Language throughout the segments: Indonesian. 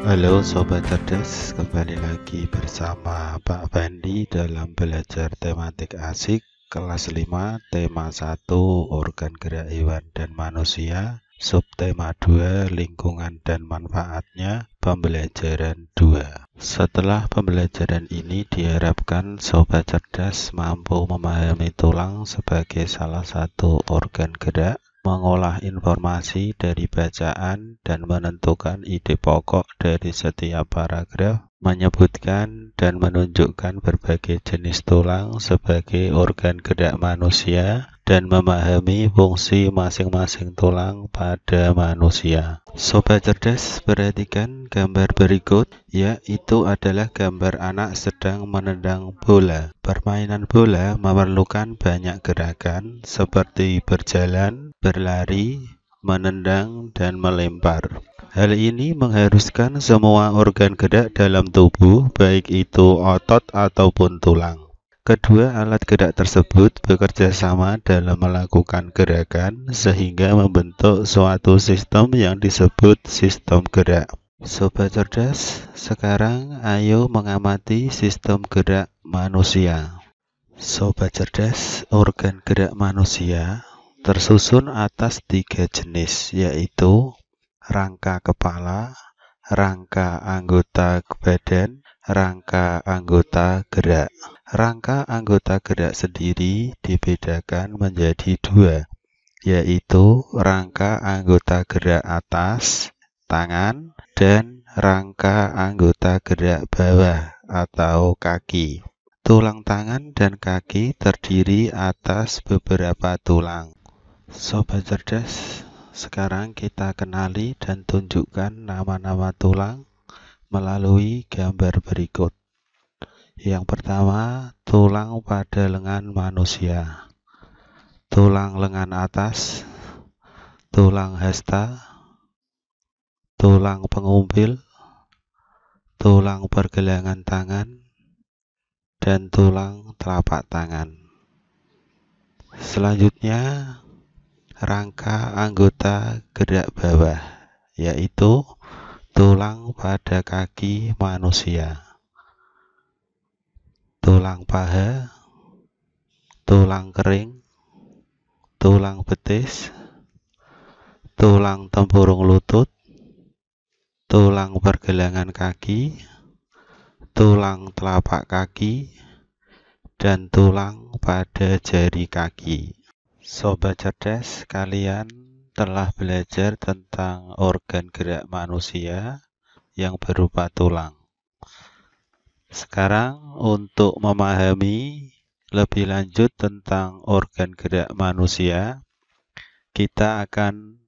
Halo Sobat Cerdas, kembali lagi bersama Pak Bandi dalam belajar tematik asik kelas 5, tema 1 organ gerak hewan dan manusia, subtema 2 lingkungan dan manfaatnya, pembelajaran 2. Setelah pembelajaran ini diharapkan Sobat Cerdas mampu memahami tulang sebagai salah satu organ gerak, mengolah informasi dari bacaan dan menentukan ide pokok dari setiap paragraf, menyebutkan dan menunjukkan berbagai jenis tulang sebagai organ gerak manusia, dan memahami fungsi masing-masing tulang pada manusia. Sobat Cerdas, perhatikan gambar berikut, yaitu adalah gambar anak sedang menendang bola. Permainan bola memerlukan banyak gerakan seperti berjalan, berlari, menendang, dan melempar. Hal ini mengharuskan semua organ gerak dalam tubuh, baik itu otot ataupun tulang. Kedua alat gerak tersebut bekerja sama dalam melakukan gerakan sehingga membentuk suatu sistem yang disebut sistem gerak. Sobat Cerdas, sekarang ayo mengamati sistem gerak manusia. Sobat Cerdas, organ gerak manusia tersusun atas 3 jenis, yaitu rangka kepala, rangka anggota badan, rangka anggota gerak. Rangka anggota gerak sendiri dibedakan menjadi 2, yaitu rangka anggota gerak atas, tangan, dan rangka anggota gerak bawah atau kaki. Tulang tangan dan kaki terdiri atas beberapa tulang. Sobat Cerdas, sekarang kita kenali dan tunjukkan nama-nama tulang melalui gambar berikut. Yang pertama, tulang pada lengan manusia. Tulang lengan atas, tulang hasta, tulang pengumbil, tulang pergelangan tangan, dan tulang telapak tangan. Selanjutnya, rangka anggota gerak bawah, yaitu tulang pada kaki manusia. Tulang paha, tulang kering, tulang betis, tulang tempurung lutut, tulang pergelangan kaki, tulang telapak kaki, dan tulang pada jari kaki. Sobat Cerdas, kalian telah belajar tentang organ gerak manusia yang berupa tulang. Sekarang untuk memahami lebih lanjut tentang organ gerak manusia, kita akan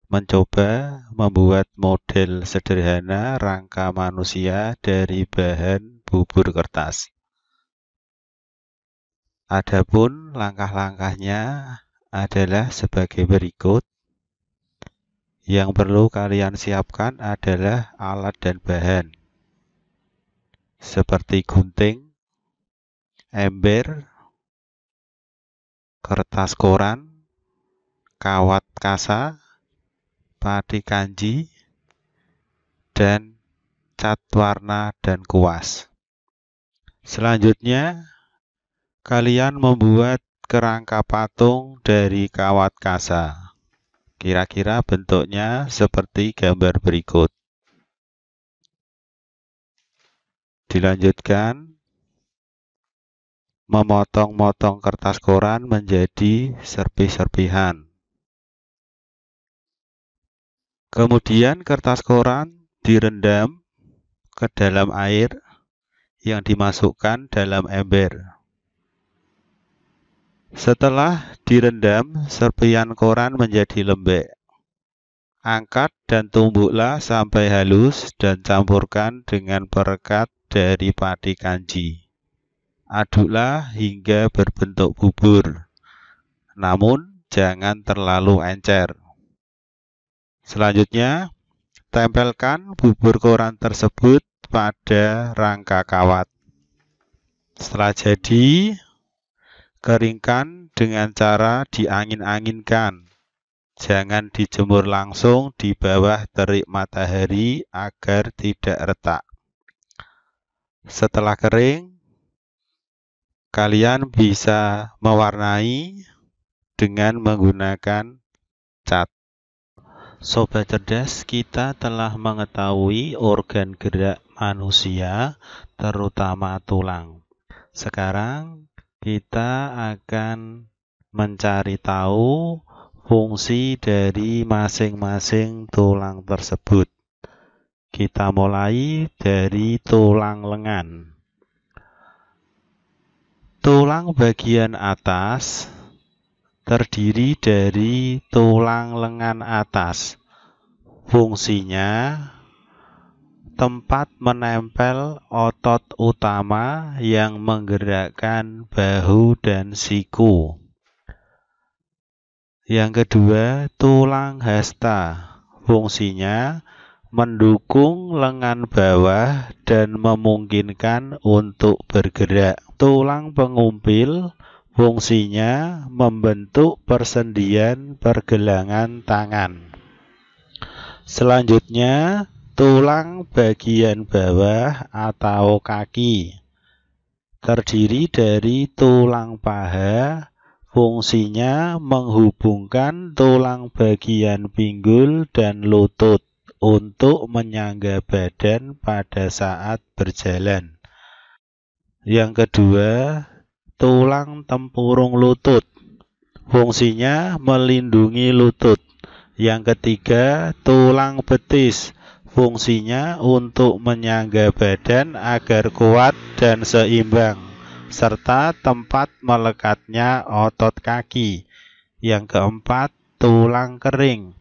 mencoba membuat model sederhana rangka manusia dari bahan bubur kertas. Adapun langkah-langkahnya adalah sebagai berikut. Yang perlu kalian siapkan adalah alat dan bahan seperti gunting, ember, kertas koran, kawat kasa, padi kanji, dan cat warna dan kuas. Selanjutnya, kalian membuat kerangka patung dari kawat kasa. Kira-kira bentuknya seperti gambar berikut. Dilanjutkan, memotong-motong kertas koran menjadi serpih-serpihan. Kemudian kertas koran direndam ke dalam air yang dimasukkan dalam ember. Setelah direndam, serpihan koran menjadi lembek. Angkat dan tumbuklah sampai halus dan campurkan dengan perekat dari padi kanji. Aduklah hingga berbentuk bubur, namun jangan terlalu encer. Selanjutnya, tempelkan bubur koran tersebut pada rangka kawat. Setelah jadi, keringkan dengan cara diangin-anginkan Jangan dijemur langsung di bawah terik matahari agar tidak retak. Setelah kering, kalian bisa mewarnai dengan menggunakan cat. Sobat cerdas, kita telah mengetahui organ gerak manusia, terutama tulang. Sekarang kita akan mencari tahu fungsi dari masing-masing tulang tersebut. Kita mulai dari tulang lengan. Tulang bagian atas terdiri dari tulang lengan atas. Fungsinya tempat menempel otot utama yang menggerakkan bahu dan siku. Yang kedua, tulang hasta. Fungsinya mendukung lengan bawah dan memungkinkan untuk bergerak. Tulang pengumpil fungsinya membentuk persendian pergelangan tangan. Selanjutnya, tulang bagian bawah atau kaki. Terdiri dari tulang paha. Fungsinya menghubungkan tulang bagian pinggul dan lutut untuk menyangga badan pada saat berjalan. Yang kedua, tulang tempurung lutut. Fungsinya melindungi lutut. Yang ketiga, tulang betis. Fungsinya untuk menyangga badan agar kuat dan seimbang, serta tempat melekatnya otot kaki. Yang keempat, tulang kering.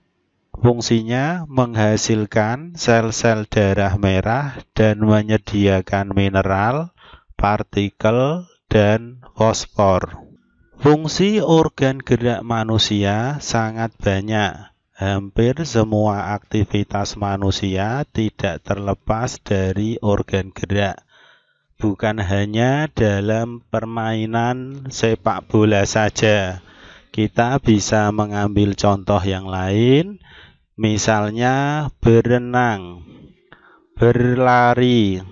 Fungsinya menghasilkan sel-sel darah merah dan menyediakan mineral, partikel, dan fosfor. Fungsi organ gerak manusia sangat banyak. Hampir semua aktivitas manusia tidak terlepas dari organ gerak. Bukan hanya dalam permainan sepak bola saja. Kita bisa mengambil contoh yang lain, misalnya berenang, berlari,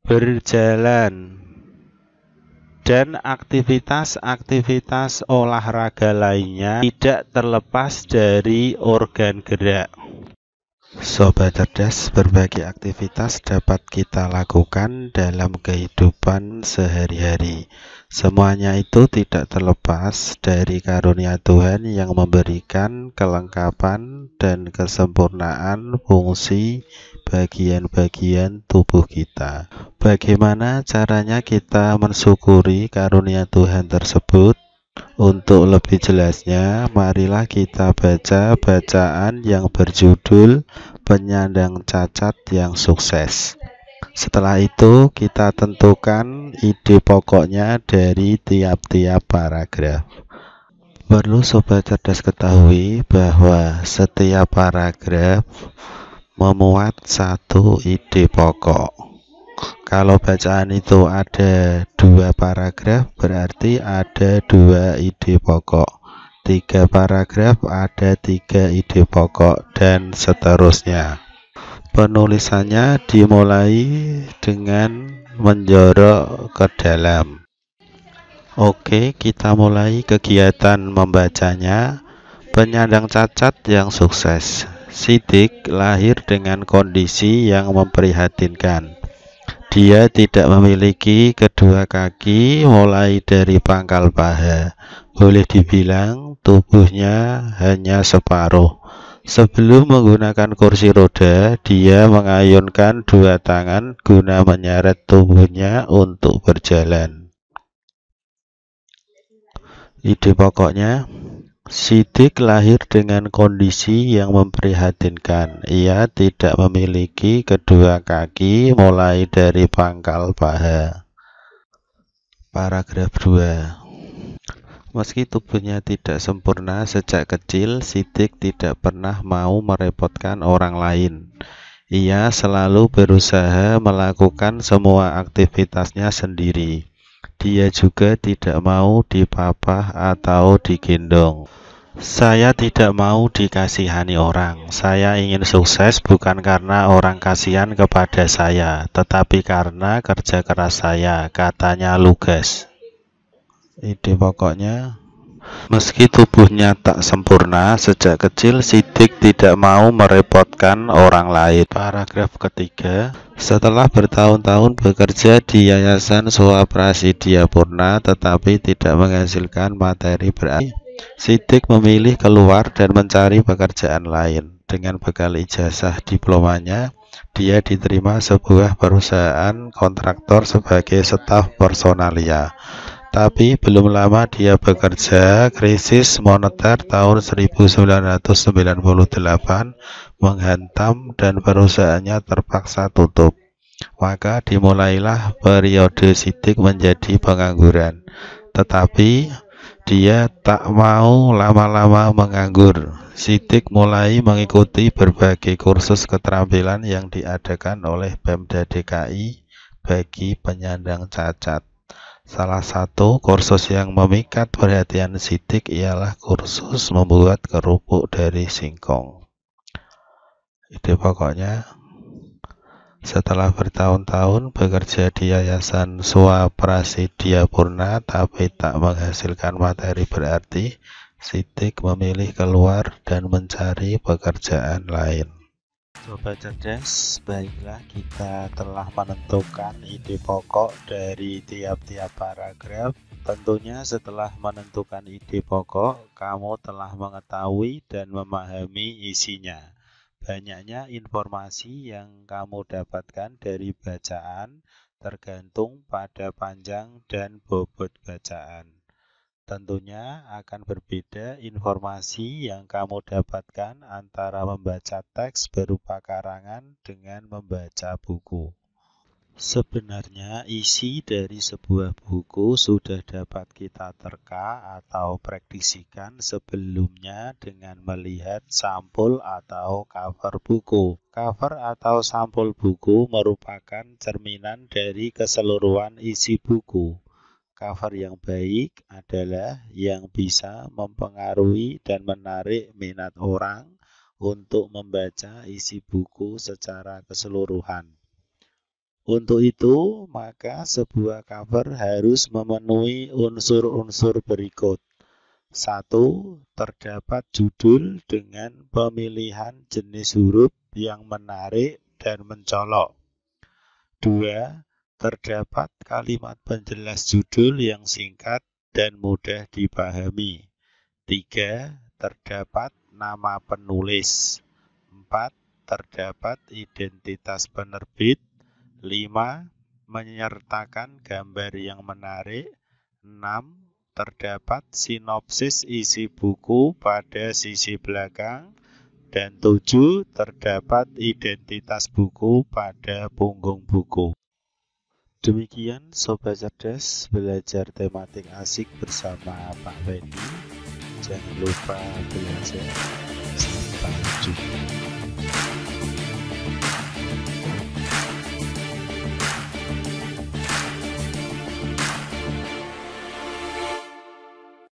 berjalan, dan aktivitas-aktivitas olahraga lainnya tidak terlepas dari organ gerak. Sobat cerdas, berbagai aktivitas dapat kita lakukan dalam kehidupan sehari-hari. Semuanya itu tidak terlepas dari karunia Tuhan yang memberikan kelengkapan dan kesempurnaan fungsi bagian-bagian tubuh kita. Bagaimana caranya kita mensyukuri karunia Tuhan tersebut? Untuk lebih jelasnya, marilah kita baca bacaan yang berjudul Penyandang Cacat yang Sukses. Setelah itu, kita tentukan ide pokoknya dari tiap-tiap paragraf. Perlu sobat cerdas ketahui bahwa setiap paragraf memuat satu ide pokok. Kalau bacaan itu ada 2 paragraf, berarti ada 2 ide pokok. 3 paragraf ada 3 ide pokok, dan seterusnya. Penulisannya dimulai dengan menjorok ke dalam. Oke, kita mulai kegiatan membacanya. Penyandang cacat yang sukses. Sidik lahir dengan kondisi yang memprihatinkan. Dia tidak memiliki kedua kaki mulai dari pangkal paha. Boleh dibilang tubuhnya hanya separuh. Sebelum menggunakan kursi roda, dia mengayunkan 2 tangan guna menyeret tubuhnya untuk berjalan. Ide pokoknya, Sidik lahir dengan kondisi yang memprihatinkan. Ia tidak memiliki kedua kaki mulai dari pangkal paha. Paragraf 2. Meski tubuhnya tidak sempurna sejak kecil, Sidik tidak pernah mau merepotkan orang lain. Ia selalu berusaha melakukan semua aktivitasnya sendiri. Dia juga tidak mau dipapah atau digendong. Saya tidak mau dikasihani orang. Saya ingin sukses bukan karena orang kasihan kepada saya, tetapi karena kerja keras saya, katanya Lugas. Ide pokoknya, meski tubuhnya tak sempurna, sejak kecil Sidik tidak mau merepotkan orang lain. Paragraf ketiga, setelah bertahun-tahun bekerja di Yayasan Soa Prasidya Purna tetapi tidak menghasilkan materi berarti, Sidik memilih keluar dan mencari pekerjaan lain. Dengan bekal ijazah diplomanya, dia diterima sebuah perusahaan kontraktor sebagai staf personalia. Tapi belum lama dia bekerja, krisis moneter tahun 1998 menghantam dan perusahaannya terpaksa tutup. Maka dimulailah periode Sidik menjadi pengangguran. Tetapi dia tak mau lama-lama menganggur. Sidik mulai mengikuti berbagai kursus keterampilan yang diadakan oleh Pemda DKI bagi penyandang cacat. Salah satu kursus yang memikat perhatian Sidik ialah kursus membuat kerupuk dari singkong. Ide pokoknya, setelah bertahun-tahun bekerja di Yayasan Soa Prasidya Purna tapi tak menghasilkan materi berarti, Sidik memilih keluar dan mencari pekerjaan lain. Sobat cerdas, baiklah kita telah menentukan ide pokok dari tiap-tiap paragraf. Tentunya setelah menentukan ide pokok, kamu telah mengetahui dan memahami isinya. Banyaknya informasi yang kamu dapatkan dari bacaan tergantung pada panjang dan bobot bacaan. Tentunya akan berbeda informasi yang kamu dapatkan antara membaca teks berupa karangan dengan membaca buku. Sebenarnya isi dari sebuah buku sudah dapat kita terka atau praktisikan sebelumnya dengan melihat sampul atau cover buku. Cover atau sampul buku merupakan cerminan dari keseluruhan isi buku. Cover yang baik adalah yang bisa mempengaruhi dan menarik minat orang untuk membaca isi buku secara keseluruhan. Untuk itu, maka sebuah cover harus memenuhi unsur-unsur berikut. 1. Terdapat judul dengan pemilihan jenis huruf yang menarik dan mencolok. 2. Terdapat kalimat penjelas judul yang singkat dan mudah dipahami. 3. Terdapat nama penulis. 4. Terdapat identitas penerbit. 5. Menyertakan gambar yang menarik. 6. Terdapat sinopsis isi buku pada sisi belakang. Dan 7. Terdapat identitas buku pada punggung buku. Demikian Sobat Cerdas belajar tematik asik bersama Pak Fendi. Jangan lupa belajar.